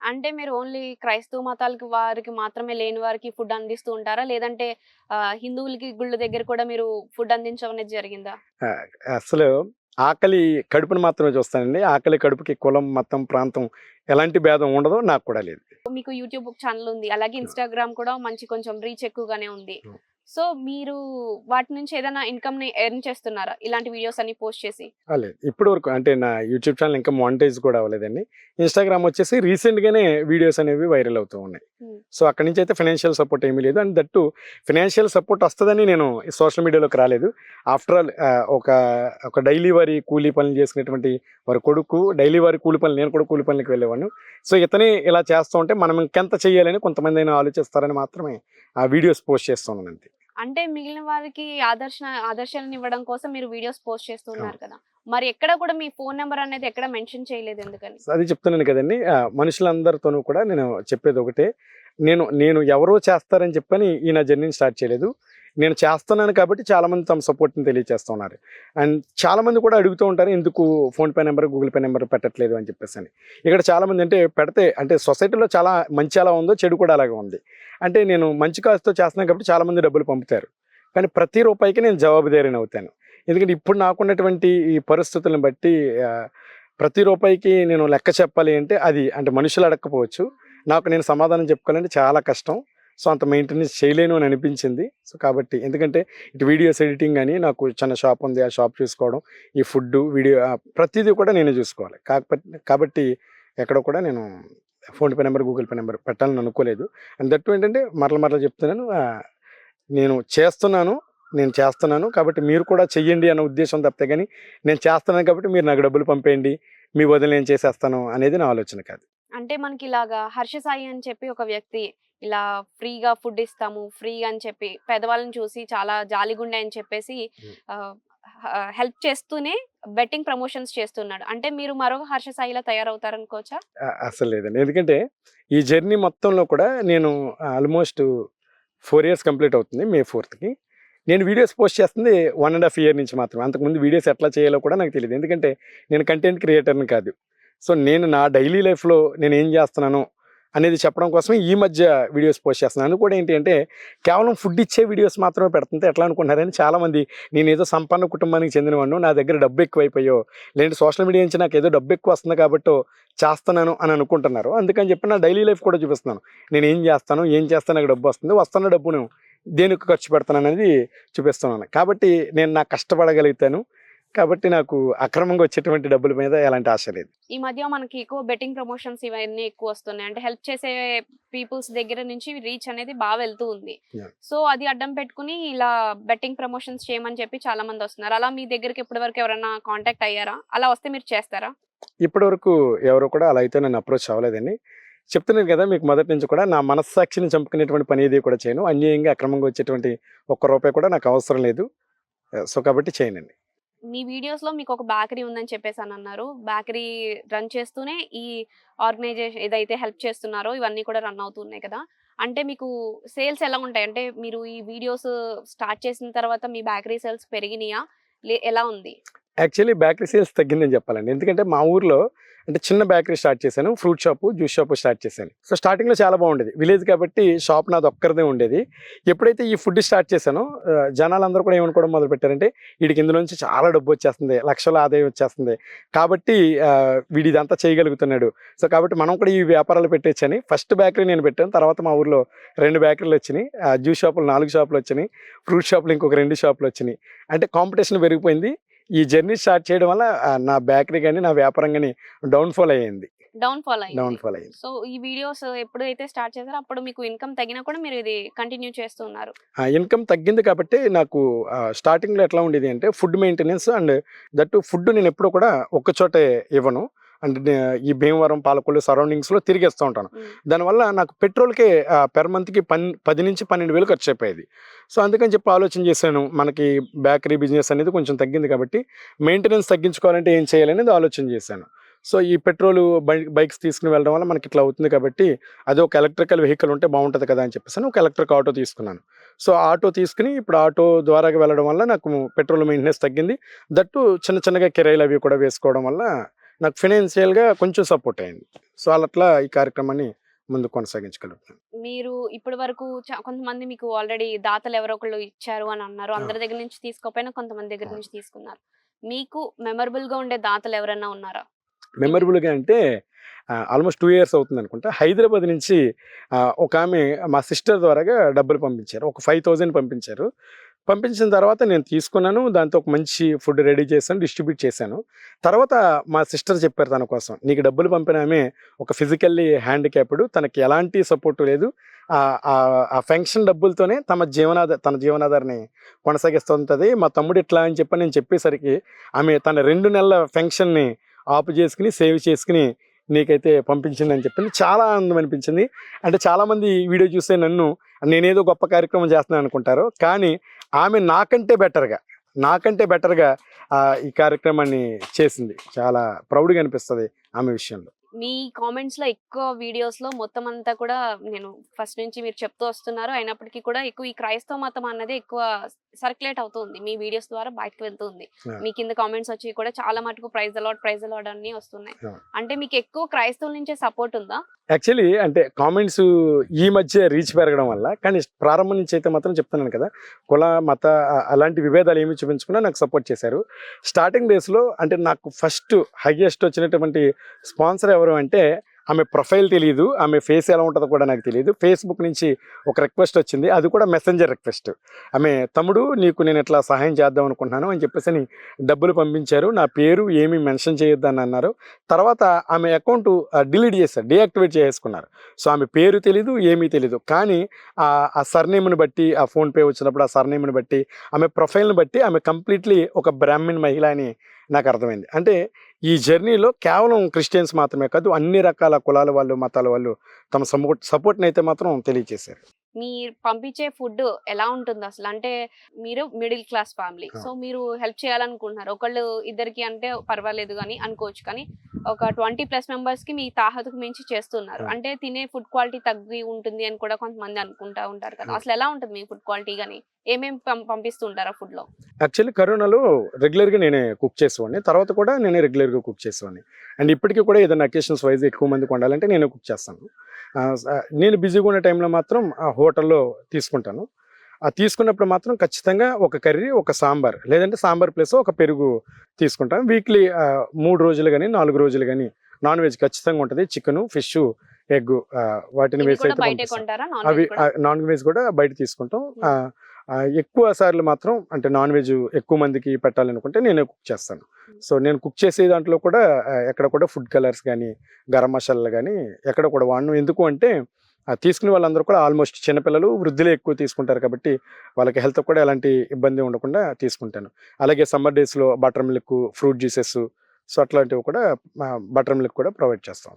అంటే మీరు ఓన్లీ క్రైస్తవ మతాలకి వారికి మాత్రమే లేని వారికి ఫుడ్ అందిస్తూ ఉంటారా? లేదంటే హిందువులకి గుళ్ళ దగ్గర కూడా మీరు ఫుడ్ అందించడం అనేది జరిగిందా? ఆ! అసలు ఆకలి కడుపుని మాత్రమే చూస్తానండి. ఆకలి, కడుపుకి కులం, మతం, ప్రాంతం ఎలాంటి భేదం ఉండదు. నాకు కూడా లేదు. మీకు యూట్యూబ్ ఛానెల్ ఉంది. అలాగే ఇన్‌స్టాగ్రామ్ కూడా మంచి కొంచెం రీచ్ ఎక్కువగానే ఉంది. హ్మ్. సో, మీరు వాటి నుంచి ఏదైనా ఇన్‌కమ్‌ని ఎర్న్ చేస్తున్నారా? ఇలాంటి వీడియోస్ అన్ని పోస్ట్ చేసి? లేదు. ఇప్పటి వరకు అంటే నా యూట్యూబ్ ఛానెల్ ఇంకా మానిటైజ్ కూడా అవ్వలేదండి. ఇన్‌స్టాగ్రామ్ వచ్చేసి రీసెంట్‌గానే వీడియోస్ అనేవి వైరల్ అవుతూ ఉన్నాయి. హ్మ్. సో, అక్కడి నుంచి అయితే ఫైనాన్షియల్ సపోర్ట్ ఏమీ లేదు. And that two financial support వస్తదని నేను ఈ సోషల్ మీడియాలోకి రాలేదు. ఆఫ్టర్ ఆల్ ఒక డైలీ వారి కూలీ పనులు చేసుకునేటువంటి వారి కొడుకు డైలీ వారి కూలి పనులు, నేను కూడా కూలి పనులకి వెళ్ళేవాడిని. సో, ఇతనే ఇలా చేస్తూ ఉంటే మనం ఇంకెంత చేయాలని కొంతమందైనా ఆలోచిస్తారని మాత్రమే ఆ వీడియోస్ పోస్ట్ చేస్తున్నాను అంతే. అంటే మిగిలిన వారికి ఆదర్శాలనివ్వడం కోసం మీరు వీడియోస్ పోస్ట్ చేస్తూ అవును. ఉన్నారు కదా! మరి ఎక్కడ కూడా మీ ఫోను నంబర్ అనేది ఎక్కడ మెన్షన్ చేయలేదు ఎందుకని? అది చెప్తున్నాను కదండీ! మనుషులందరితోనూ కూడా నేను చెప్పేదొకటే. నేను నేను ఎవరో చేస్తారని చెప్పని ఈ నా జర్నీని స్టార్ట్ చేయలేదు. నేను చేస్తున్నాను కాబట్టి చాలామంది తమ సపోర్ట్‌ని తెలియజేస్తూ ఉన్నారు. అండ్ చాలామంది కూడా అడుగుతూ ఉంటారు, ఎందుకు PhonePe number, Google pay number పెట్టట్లేదు అని చెప్పేసని. ఇక్కడ చాలామంది అంటే పెడితే అంటే సొసైటీలో చాలా మంచి ఎలా ఉందో చెడు కూడా అలాగే ఉంది. అంటే నేను మంచి కాజ్‌తో చేస్తున్నాను కాబట్టి చాలామంది డబ్బులు పంపుతారు. కానీ ప్రతి రూపాయికి నేను జవాబుదారీని అవుతాను. ఎందుకంటే ఇప్పుడు నాకున్నటువంటి ఈ పరిస్థితులను బట్టి ఆహ్, ప్రతి రూపాయికి నేను లెక్క చెప్పాలి అంటే అది అంటే మనుషులు అడగకపోవచ్చు. నాకు నేను సమాధానం చెప్పుకోవాలంటే చాలా కష్టం. సో, అంత మెయింటెనెన్స్ చేయలేను అని అనిపించింది. సో, కాబట్టి ఎందుకంటే ఇటు వీడియోస్ ఎడిటింగ్ అని నాకు చిన్న షాప్ ఉంది. ఆ షాప్ చూసుకోవడం, ఈ ఫుడ్డు, ప్రతీదీ కూడా నేనే చూసుకోవాలి. కాబట్టి ఎక్కడ కూడా నేను PhonePe number, Google pay number పెట్టాలని అనుకోలేదు. అండ్ దట్ టూ ఏంటంటే మరలా చెప్తున్నాను, నేను చేస్తున్నాను. నేను చేస్తున్నాను. కాబట్టి మీరు కూడా చెయ్యండి అన్న ఉద్దేశ్యం తప్పితే గాని, నేను చేస్తున్నాను కాబట్టి మీరు నాకు డబ్బులు పంపేయండి. మీ బదులు నేను చేసేస్తాను అనేది నా ఆలోచన కాదు. అంటే మనకిలాగా హర్ష సాయి అని చెప్పి ఒక వ్యక్తి ఇలా ఫ్రీగా ఫుడ్ ఇస్తాము, ఫ్రీ అని చెప్పి పేదవాళ్ళని చూసి చాలా జాలిగుండె అని చెప్పేసి హ్మ్. ఆహ్, హెల్ప్ చేస్తూనే బెట్టింగ్ ప్రమోషన్స్ చేస్తున్నాడు. అంటే మీరు మరో హర్ష సాయిలా తయారవుతారనుకోవచ్చా? అస్సలు లేదండి. ఎందుకంటే ఈ జర్నీ మొత్తంలో కూడా నేను ఆల్‌మోస్ట్ 4 ఇయర్స్ కంప్లీట్ అవుతుంది మే 4థ్‌కి. నేను వీడియోస్ పోస్ట్ చేస్తుంది 1 ½ ఇయర్ నుంచి మాత్రమే. అంతకుముందు వీడియోస్ ఎట్లా చేయాలో కూడా నాకు తెలీదు. ఎందుకంటే నేను కంటెంట్ క్రియేటర్‌ని కాదు. సో, నేను నా డైలీ లైఫ్‌లో నేనేం చేస్తున్నాను అనేది చెప్పడం కోసమే ఈ మధ్య వీడియోస్ పోస్ట్ చేస్తున్నాను. అది కూడా ఏంటి అంటే కేవలం ఫుడ్ ఇచ్చే వీడియోస్ మాత్రమే పెడుతుంటే ఎట్లా అనుకుంటున్నారని చాలామంది, నేనేదో సంపన్న కుటుంబానికి చెందినవాడినో, నా దగ్గర డబ్బు ఎక్కువైపోయో, లేదంటే సోషల్ మీడియా నుంచి నాకేదో డబ్బు ఎక్కువ వస్తుంది కాబట్టో చేస్తున్నాను అని అనుకుంటున్నారు. అందుకని చెప్పి నా డైలీ లైఫ్ కూడా చూపిస్తున్నాను. నేనేం చేస్తాను, ఏం చేస్తే నాకు డబ్బు వస్తుంది, వస్తున్న డబ్బును దేనికి ఖర్చు పెడతాననేది చూపిస్తున్నాను. కాబట్టి నేను నాకు కష్టపడగలుగుతాను. కాబట్టి నాకు అక్రమంగా వచ్చేటువంటి డబ్బుల మీద ఎలాంటి ఆశ లేదు. ఈ మధ్య మనకి ఎక్కువ బెట్టింగ్ ప్రమోషన్స్ ఇవన్నీ ఎక్కువొస్తున్నాయి. అంటే హెల్ప్ చేసే పీపుల్స్ దగ్గర నుంచి రీచ్ అనేది వెళ్తూ ఉంది. యాహ్! సో, అది అడ్డం పెట్టుకొని ఇలా బెట్టింగ్ ప్రమోషన్స్ చేయమని చెప్పి చాలా మందొస్తున్నారు. అలా మీ దగ్గరికి ఇప్పటి వరకు ఎవరైనా కాంటాక్ట్ అయ్యారా? అలా వస్తే మీరు చేస్తారా? ఇప్పటివరకు ఎవరు కూడా అలా అయితే నన్ను అప్రోచ్ అవ్వలేదండి. చెప్తున్నాను కదా మీకు మొదటి నుంచి కూడా, నా మనస్సాక్షిని చంపుకునేటువంటి పని ఏది కూడా చేయను. అన్యాయంగా, అక్రమంగా వచ్చేటువంటి ఒక్క రూపాయి కూడా నాకు అవసరం లేదు. సో, కాబట్టి చేయనండి. మీ వీడియోస్‌లో మీకొక బేకరీ ఉందని చెప్పేసనన్నారు. బేకరీ రన్ చేస్తూనే ఈ ఆర్గనైజేషన్ ఏదైతే హెల్ప్ చేస్తున్నారో ఇవన్నీ కూడా రన్ అవుతున్నాయి కదా! అంటే మీకు సేల్స్ ఎలా ఉంటాయి? అంటే మీరు ఈ వీడియోస్ స్టార్ట్ చేసిన తర్వాత మీ బేకరీ సేల్స్ పెరిగినియా? ఎలా ఉంది? యాక్చువల్లీ బేకరీ సేల్స్ తగ్గిందని చెప్పాలండి. ఎందుకంటే మా ఊర్లో అంటే చిన్న బేకరీ స్టార్ట్ చేశాను. Fruit shop, juice shop start చేశాను. సో, స్టార్టింగ్‌లో చాలా బాగుండేది. విలేజ్ కాబట్టి షాప్ నాదొక్కరిదే ఉండేది. ఎప్పుడైతే ఈ ఫుడ్ స్టార్ట్ చేశానో జనాలందరూ కూడా ఏమనుకోవడం మొదలుపెట్టారంటే, వీడికి ఇందులోంచి చాలా డబ్బొచ్చేస్తుంది. లక్షల ఆదాయం వచ్చేస్తుంది. కాబట్టి వీడు ఇదంతా చేయగలుగుతున్నాడు. సో, కాబట్టి మనం కూడా ఈ వ్యాపారాలు పెట్టొచ్చని ఫస్ట్ బేకరీ నేను పెట్టాను. తర్వాత మా ఊర్లో 2 బేకరీలొచ్చినియి. జ్యూస్ షాపులు 4 షాపులొచ్చినియి. ఫ్రూట్ షాపులు ఇంకొక 2 షాపులొచ్చినియి. అంటే కాంపిటీషన్ పెరిగిపోయింది. ఈ జర్నీ స్టార్ట్ చేయడం వల్ల నా బేకరీ గాని, నా వ్యాపారం గాని డౌన్‌ఫాల్ అయింది. డౌన్‌ఫాల్ అయింది. డౌన్‌ఫాల్ అయింది. సో, ఈ వీడియోస్ ఎప్పుడైతే స్టార్ట్ చేసారో అప్పుడు మీకు ఇన్‌కమ్ తగ్గినా కూడా మీరు ఇది కంటిన్యూ చేస్తూ ఉన్నారు. ఇన్‌కమ్ తగ్గింది కాబట్టి నాకు స్టార్టింగ్‌లో ఎట్లా ఉండేది అంటే food maintenance and that food నేనెప్పుడూ కూడా ఒక్క చోటే ఇవ్వను. అండ్ ఈ భీమవరం, పాలకొల్లు సరౌండింగ్స్‌లో తిరిగేస్తూ ఉంటాను. హ్మ్. దానివల్ల నాకు పెట్రోల్‌కే పెర్ మంత్‌కి 10,000-12,000 ఖర్చయిపోయేది. సో, అందుకని చెప్పి ఆలోచన చేశాను. మనకి బేకరీ బిజినెస్ అనేది కొంచెం తగ్గింది కాబట్టి మెయింటెనెన్స్ తగ్గించుకోవాలంటే ఏం చేయాలనేది ఆలోచన చేశాను. సో, ఈ పెట్రోలు బైక్స్ తీసుకొని వెళ్ళడం వల్ల మనకి ఇట్లా అవుతుంది కాబట్టి, అది ఒక ఎలక్ట్రికల్ వెహికల్ ఉంటే బావుంటది కదా అని చెప్పేసని ఒక ఎలక్ట్రిక్ ఆటో తీసుకున్నాను. సో, ఆటో తీసుకొని ఇప్పుడు ఆటో ద్వారాగా వెళ్ళడం వల్ల నాకు పెట్రోల్ మెయింటెనెన్స్ తగ్గింది. దట్ టూ చిన్న చిన్నగా కిరాయిలవి కూడా వేసుకోవడం వల్ల నాకు ఫైనాన్షియల్‌గా కొంచెం సపోర్ట్ అయింది. సో అట్లా ఈ కార్యక్రమాన్ని ముందు కొనసాగించగలుగుతాను. మీరు ఇప్పటి వరకు కొంతమంది మీకు ఆల్రెడీ దాతలు ఎవరో ఒకళ్ళు ఇచ్చారు అని అన్నారు. ఆ! అందరి దగ్గర నుంచి తీసుకోకపోయినా కొంతమంది దగ్గర అవును. నుంచి తీసుకున్నారు. మీకు మెమరబుల్‌గా ఉండే దాతలు ఎవరన్నా ఉన్నారా? ఇవి మెమరబుల్‌గా అంటే ఆల్‌మోస్ట్ 2 ఇయర్స్ అవుతుందనుకుంటా. హైదరాబాద్ నుంచి ఒకామె మా సిస్టర్ ద్వారాగా డబ్బులు పంపించారు. ఒక 5,000 పంపించారు. పంపించిన తర్వాత నేను తీసుకున్నాను. దాంతో ఒక మంచి ఫుడ్ రెడీ చేశాను. డిస్ట్రిబ్యూట్ చేశాను. తర్వాత మా సిస్టర్ చెప్పారు తన కోసం. "నీకు డబ్బులు పంపిన ఆమె ఒక ఫిజికల్లీ హ్యాండిక్యాప్డ్. తనకి ఎలాంటి సపోర్ట్ లేదు. ఆ ఫంక్షన్ డబ్బులతోనే తన జీవనాధారాన్ని కొనసాగిస్తుంటది. మా తమ్ముడు ఇట్లా" అని చెప్పి నేను చెప్పేసరికి ఆమె తన 2 నెలల ఫంక్షన్‌ని ఆపు చేసుకొని, సేవ్ చేసుకొని నీకైతే పంపించిందని చెప్పింది. చాలా ఆనందం అనిపించింది. అంటే చాలామంది ఈ వీడియో చూస్తే నన్ను నేనేదో గొప్ప కార్యక్రమం చేస్తున్నాను అనుకుంటారు. కానీ ఆమె నాకంటే బెటర్‌గా ఈ కార్యక్రమాన్ని చేసింది. చాలా ప్రౌడ్‌గా అనిపిస్తది ఆమె విషయంలో. మీ కామెంట్స్‌లో ఎక్కువ వీడియోస్‌లో మొత్తం అంతా కూడా నేను ఫస్ట్ నుంచి మీరు చెప్తూ వస్తున్నారు. అయినప్పటికీ కూడా ఎక్కువ ఈ క్రైస్తవ మతం అన్నది ఎక్కువ సర్క్యులేట్ అవుతుంది. మీ వీడియోస్ ద్వారా బయటకి వెళ్తుంది. ఆ! మీ కింద కామెంట్స్ వచ్చి కూడా చాలా మటుకు praise the lord, praise the lord అన్నీ వస్తున్నాయి. ఆ! అంటే మీకు ఎక్కువ క్రైస్తవుల నుంచే సపోర్ట్ ఉందా? యాక్చువల్లీ అంటే కామెంట్స్ ఈ మధ్య రీచ్ పెరగడం వల్ల, కానీ ప్రారంభం నుంచి అయితే మాత్రం చెప్తున్నాను కదా, కుల, మత అలాంటి విభేదాలు ఏమి చూపించకుండా నాకు సపోర్ట్ చేశారు. స్టార్టింగ్ డేస్‌లో అంటే నాకు ఫస్ట్ హైయెస్ట్ వచ్చినటువంటి స్పాన్సర్ ఎవరు అంటే ఆమె ప్రొఫైల్ తెలీదు. ఆమె ఫేస్ ఎలా ఉంటదో కూడా నాకు తెలీదు. ఫేస్‌బుక్ నుంచి ఒక రిక్వెస్ట్ వచ్చింది. అది కూడా మెసెంజర్ రిక్వెస్ట్. ఆమె తమ్ముడు నీకు నేను ఇట్లా సహాయం చేద్దాం అనుకుంటున్నాను అని చెప్పేసని డబ్బులు పంపించారు. నా పేరు ఏమీ మెన్షన్ చేయొద్దని అన్నారు. తర్వాత ఆమె అకౌంట్ డిలీట్ చేశారు. డీయాక్టివేట్ చేసుకున్నారు. సో ఆమె పేరు తెలీదు, ఏమీ తెలీదు. కానీ ఆ సర్‌నేమ్‌ని బట్టి, ఆ ఫోన్‌పే వచ్చినప్పుడు ఆ సర్‌నేమ్‌ని బట్టి, ఆమె ప్రొఫైల్‌ని బట్టి ఆమె కంప్లీట్‌లీ ఒక బ్రాహ్మిన్ మహిళ అని నాకు అర్థమైంది. అంటే ఈ జర్నీలో కేవలం క్రిస్టియన్స్ మాత్రమే కాదు, అన్ని రకాల కులాల వాళ్ళు, మతాల వాళ్ళు తమ సపోర్ట్‌ని అయితే మాత్రం తెలియజేశారు. మీరు పంపించే ఫుడ్ ఎలా ఉంటుందసలు? అంటే మీరు మిడిల్ క్లాస్ ఫ్యామిలీ. ఆ! సో మీరు హెల్ప్ చేయాలనుకుంటున్నారు. ఒకళ్ళు ఇద్దరికి అంటే పర్వాలేదు గాని అనుకోవచ్చు. కానీ ఒక 20+ మెంబర్స్‌కి మీ తాహతుకు మించి చేస్తున్నారు. ఆ! అంటే తినే ఫుడ్ క్వాలిటీ తగ్గి ఉంటుంది అని కూడా కొంతమంది అనుకుంటా ఉంటారు కదా! ఆ! అసలు ఎలా ఉంటుంది మీ ఫుడ్ క్వాలిటీ గాని? ఏమేమి పంపిస్తూ ఉంటారు ఆ ఫుడ్‌లో? యాక్చువల్లీ కరోనాలో రెగ్యులర్‌గా నేనే కుక్ చేసేవాడిని. తర్వాత కూడా నేనే రెగ్యులర్‌గా కుక్ చేసేవాడిని. అండ్ ఇప్పటికి కూడా ఏదైనా అకేషన్స్ వైస్ ఎక్కువ మందికి వండాలంటే నేనే కుక్ చేస్తాను. నేను బిజీగా ఉన్న టైంలో మాత్రం హోటల్‌లో తీసుకుంటాను. తీసుకున్నప్పుడు మాత్రం ఖచ్చితంగా ఒక కర్రీ, ఒక సాంబార్, లేదంటే సాంబార్ ప్లస్ ఒక పెరుగు తీసుకుంటాం. వీక్లీ 3 రోజులు గాని, 4 రోజులు గాని నాన్ వెజ్ ఖచ్చితంగా ఉంటది. చికెను, ఫిషు, ఎగ్గు వాటిని ఇవి వేసి కూడా అయితే బయటే పంపిస్తాం. కొంటారా? నాన్ అవి వెజ్ కూడా? నాన్ వెజ్ కూడా బయట తీసుకుంటాం. ఎక్కువ సార్లు మాత్రం అంటే నాన్ వెజ్ ఎక్కువ మందికి పెట్టాలనుకుంటే నేనే కుక్ చేస్తాను. సో నేను కుక్ చేసే దాంట్లో కూడా ఎక్కడ కూడా ఫుడ్ కలర్స్ గానీ, గరం మసాలాలు గానీ ఎక్కడ కూడా వాడను. ఎందుకు అంటే తీసుకునే వాళ్ళందరూ కూడా ఆల్మోస్ట్ చిన్నపిల్లలు, వృద్ధులే ఎక్కువ తీసుకుంటారు కాబట్టి వాళ్ళకి హెల్త్‌కి కూడా ఎలాంటి ఇబ్బంది ఉండకుండా తీసుకుంటాను. అలాగే సమ్మర్ డేస్‌లో butter milk, fruit juices, so అట్లాంటివి కూడా బటర్ మిల్క్ కూడా ప్రొవైడ్ చేస్తాం.